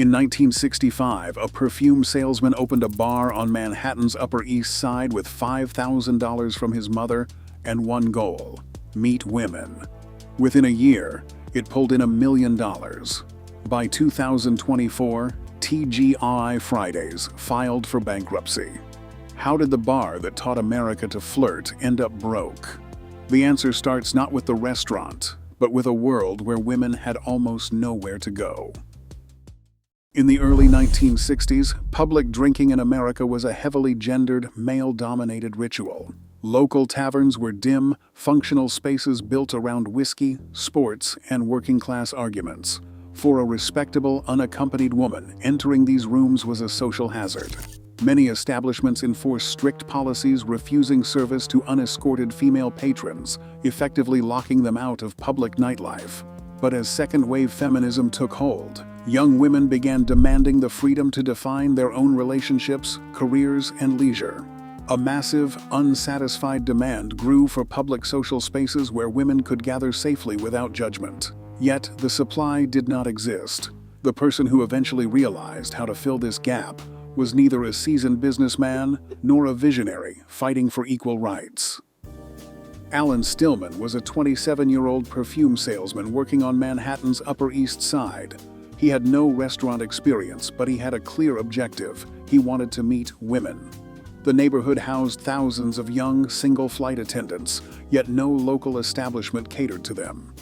In 1965, a perfume salesman opened a bar on Manhattan's Upper East Side with $5,000 from his mother and one goal: meet women. Within a year, it pulled in $1 million. By 2024, TGI Fridays filed for bankruptcy. How did the bar that taught America to flirt end up broke? The answer starts not with the restaurant, but with a world where women had almost nowhere to go. In the early 1960s, public drinking in America was a heavily gendered, male-dominated ritual. Local taverns were dim, functional spaces built around whiskey, sports, and working-class arguments. For a respectable, unaccompanied woman, entering these rooms was a social hazard. Many establishments enforced strict policies refusing service to unescorted female patrons, effectively locking them out of public nightlife. But as second-wave feminism took hold, young women began demanding the freedom to define their own relationships, careers, and leisure. A massive, unsatisfied demand grew for public social spaces where women could gather safely without judgment. Yet, the supply did not exist. The person who eventually realized how to fill this gap was neither a seasoned businessman nor a visionary fighting for equal rights. Alan Stillman was a 27-year-old perfume salesman working on Manhattan's Upper East Side. He had no restaurant experience, but he had a clear objective. He wanted to meet women. The neighborhood housed thousands of young, single flight attendants, yet no local establishment catered to them.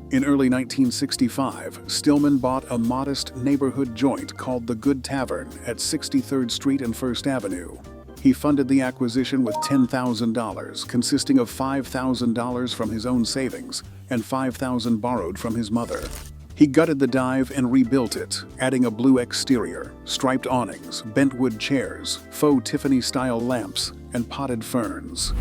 In early 1965, Stillman bought a modest neighborhood joint called the Good Tavern at 63rd Street and 1st Avenue. He funded the acquisition with $10,000, consisting of $5,000 from his own savings and $5,000 borrowed from his mother. He gutted the dive and rebuilt it, adding a blue exterior, striped awnings, bent wood chairs, faux Tiffany-style lamps, and potted ferns.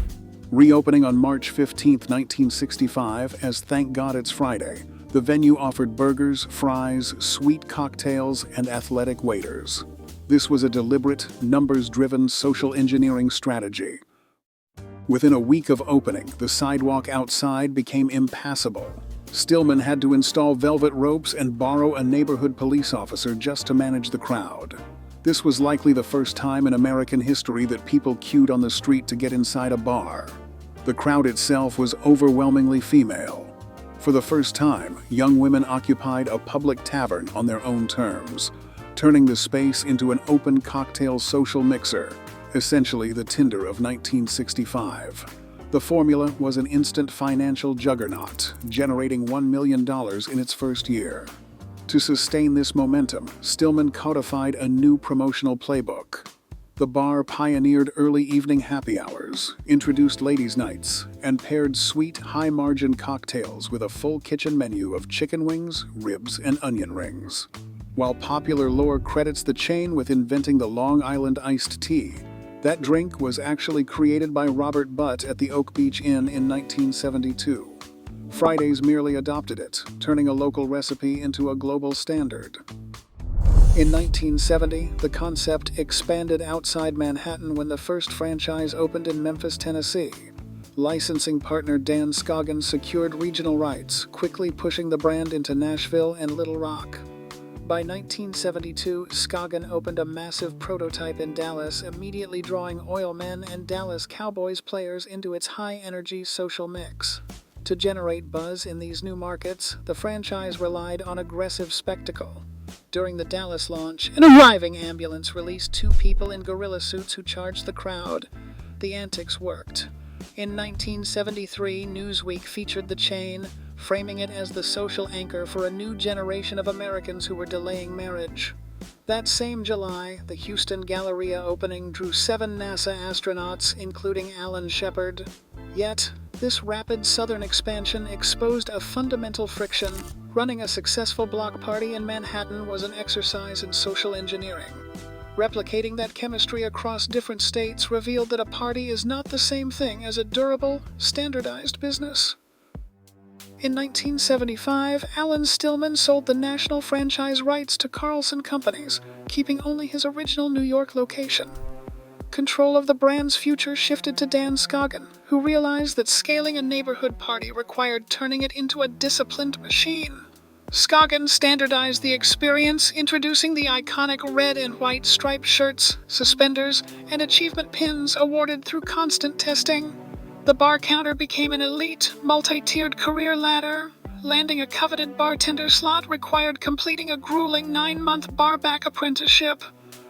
Reopening on March 15, 1965, as Thank God It's Friday, the venue offered burgers, fries, sweet cocktails, and athletic waiters. This was a deliberate, numbers-driven social engineering strategy. Within a week of opening, the sidewalk outside became impassable. Stillman had to install velvet ropes and borrow a neighborhood police officer just to manage the crowd. This was likely the first time in American history that people queued on the street to get inside a bar. The crowd itself was overwhelmingly female. For the first time, young women occupied a public tavern on their own terms, turning the space into an open cocktail social mixer, essentially the Tinder of 1965. The formula was an instant financial juggernaut, generating $1 million in its first year. To sustain this momentum, Stillman codified a new promotional playbook. The bar pioneered early evening happy hours, introduced ladies' nights, and paired sweet, high-margin cocktails with a full kitchen menu of chicken wings, ribs, and onion rings. While popular lore credits the chain with inventing the Long Island iced tea, that drink was actually created by Robert Butt at the Oak Beach Inn in 1972. Fridays merely adopted it, turning a local recipe into a global standard. In 1970, the concept expanded outside Manhattan when the first franchise opened in Memphis, Tennessee. Licensing partner Dan Scoggin secured regional rights, quickly pushing the brand into Nashville and Little Rock. By 1972, Scoggin opened a massive prototype in Dallas, immediately drawing oil men and Dallas Cowboys players into its high-energy social mix. To generate buzz in these new markets, the franchise relied on aggressive spectacle. During the Dallas launch, an arriving ambulance released two people in gorilla suits who charged the crowd. The antics worked. In 1973, Newsweek featured the chain, framing it as the social anchor for a new generation of Americans who were delaying marriage. That same July, the Houston Galleria opening drew 7 NASA astronauts, including Alan Shepard. Yet, this rapid southern expansion exposed a fundamental friction. Running a successful block party in Manhattan was an exercise in social engineering. Replicating that chemistry across different states revealed that a party is not the same thing as a durable, standardized business. In 1975, Alan Stillman sold the national franchise rights to Carlson Companies, keeping only his original New York location. Control of the brand's future shifted to Dan Scoggin, who realized that scaling a neighborhood party required turning it into a disciplined machine. Scoggin standardized the experience, introducing the iconic red and white striped shirts, suspenders, and achievement pins awarded through constant testing. The bar counter became an elite, multi-tiered career ladder. Landing a coveted bartender slot required completing a grueling 9-month barback apprenticeship.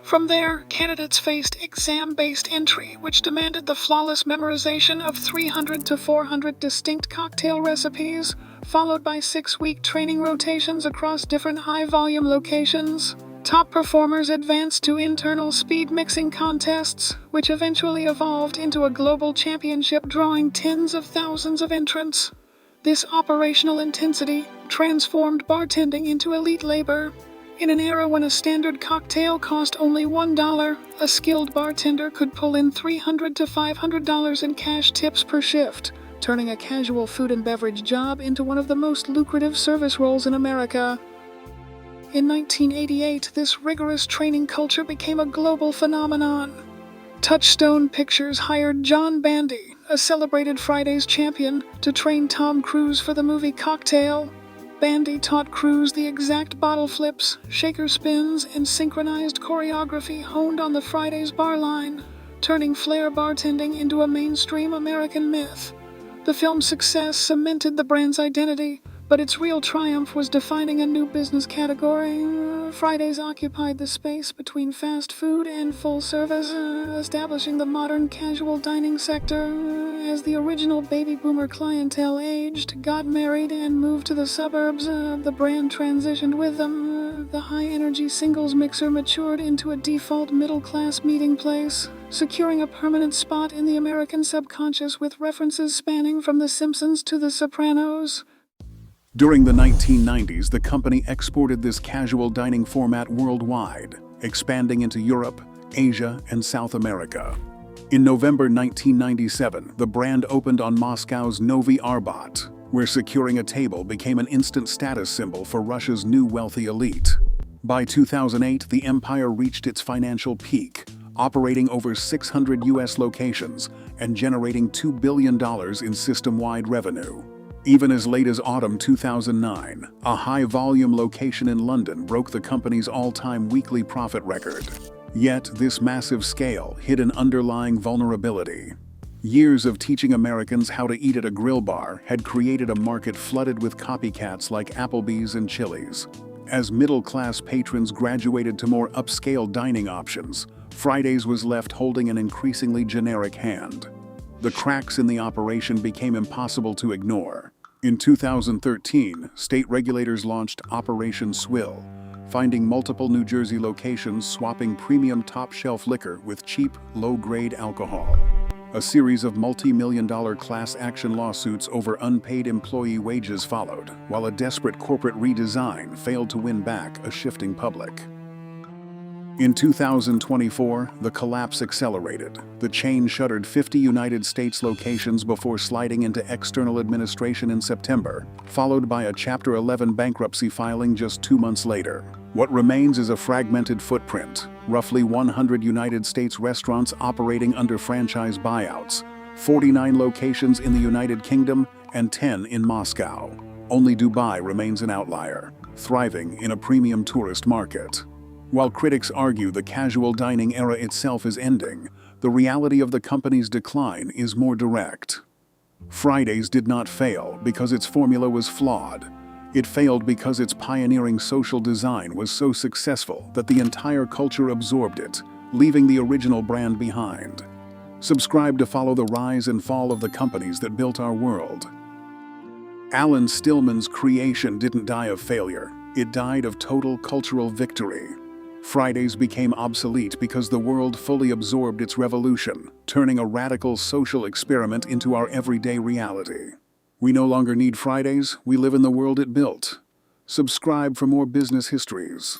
From there, candidates faced exam-based entry, which demanded the flawless memorization of 300 to 400 distinct cocktail recipes, followed by 6-week training rotations across different high-volume locations. Top performers advanced to internal speed mixing contests, which eventually evolved into a global championship drawing tens of thousands of entrants. This operational intensity transformed bartending into elite labor. In an era when a standard cocktail cost only $1, a skilled bartender could pull in $300 to $500 in cash tips per shift, turning a casual food and beverage job into one of the most lucrative service roles in America. In 1988, this rigorous training culture became a global phenomenon. Touchstone Pictures hired John Bandy, a celebrated Fridays champion, to train Tom Cruise for the movie Cocktail. Bandy taught Cruise the exact bottle flips, shaker spins, and synchronized choreography honed on the Fridays bar line, turning flair bartending into a mainstream American myth. The film's success cemented the brand's identity, but its real triumph was defining a new business category. Fridays occupied the space between fast food and full service, establishing the modern casual dining sector. As the original baby boomer clientele aged, got married, and moved to the suburbs, the brand transitioned with them. The high-energy singles mixer matured into a default middle-class meeting place, securing a permanent spot in the American subconscious with references spanning from The Simpsons to The Sopranos. During the 1990s, the company exported this casual dining format worldwide, expanding into Europe, Asia, and South America. In November 1997, the brand opened on Moscow's Novi Arbat, where securing a table became an instant status symbol for Russia's new wealthy elite. By 2008, the empire reached its financial peak, operating over 600 U.S. locations and generating $2 billion in system-wide revenue. Even as late as autumn 2009, a high-volume location in London broke the company's all-time weekly profit record. Yet, this massive scale hid an underlying vulnerability. Years of teaching Americans how to eat at a grill bar had created a market flooded with copycats like Applebee's and Chili's. As middle-class patrons graduated to more upscale dining options, Fridays was left holding an increasingly generic hand. The cracks in the operation became impossible to ignore. In 2013, state regulators launched Operation Swill, finding multiple New Jersey locations swapping premium top-shelf liquor with cheap, low-grade alcohol. A series of multi-million-dollar class action lawsuits over unpaid employee wages followed, while a desperate corporate redesign failed to win back a shifting public. In 2024, the collapse accelerated. The chain shuttered 50 United States locations before sliding into external administration in September, followed by a Chapter 11 bankruptcy filing just 2 months later. What remains is a fragmented footprint, roughly 100 United States restaurants operating under franchise buyouts, 49 locations in the United Kingdom, and 10 in Moscow. Only Dubai remains an outlier, thriving in a premium tourist market. While critics argue the casual dining era itself is ending, the reality of the company's decline is more direct. Fridays did not fail because its formula was flawed. It failed because its pioneering social design was so successful that the entire culture absorbed it, leaving the original brand behind. Subscribe to follow the rise and fall of the companies that built our world. Alan Stillman's creation didn't die of failure. It died of total cultural victory. Fridays became obsolete because the world fully absorbed its revolution, turning a radical social experiment into our everyday reality. We no longer need Fridays, we live in the world it built. Subscribe for more business histories.